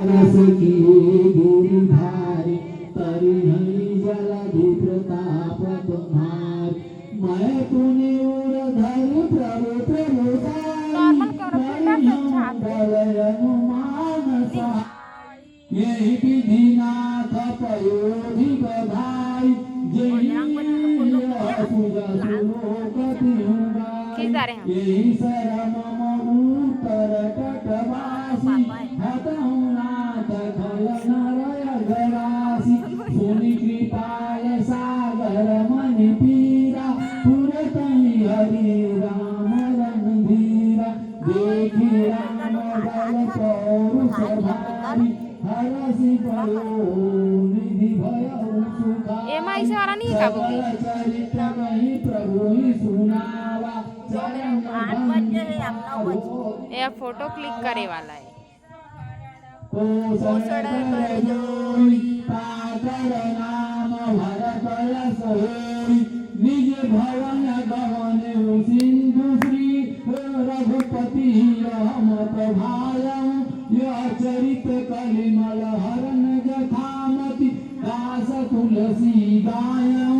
रस किए गिरिधारी तरी नहीं जलधि प्रताप तुम्हार मैं पुनि उड़धर प्रभु प्रभुताई अनुमान सा यही विधिनाथ पयोधि बधाई यही पूजा सुलोकति यही शरण मम उत्तर तटवासी हतहुनाथ खल नरय गरासी सुनि कृपाल सागर मणि पीरा पुरतहि हरि राम रणधीरा देखि राम बल पौरुष भारी हरसि पयो निधि भयउ सुखारी एमा ऐसे वाला नहीं है काबूकी चरित्र कहीं प्रभु ही सुनावा चरण बंद ये फोटो क्लिक करे वाला है कोसड़ कर जोड़ी पाकर नाम भर कर सोई निज भवन गवन सिंधु श्री रघुपति रहमत भायं यह चरित कलिमल हरन जथामति दास तुलसी गाय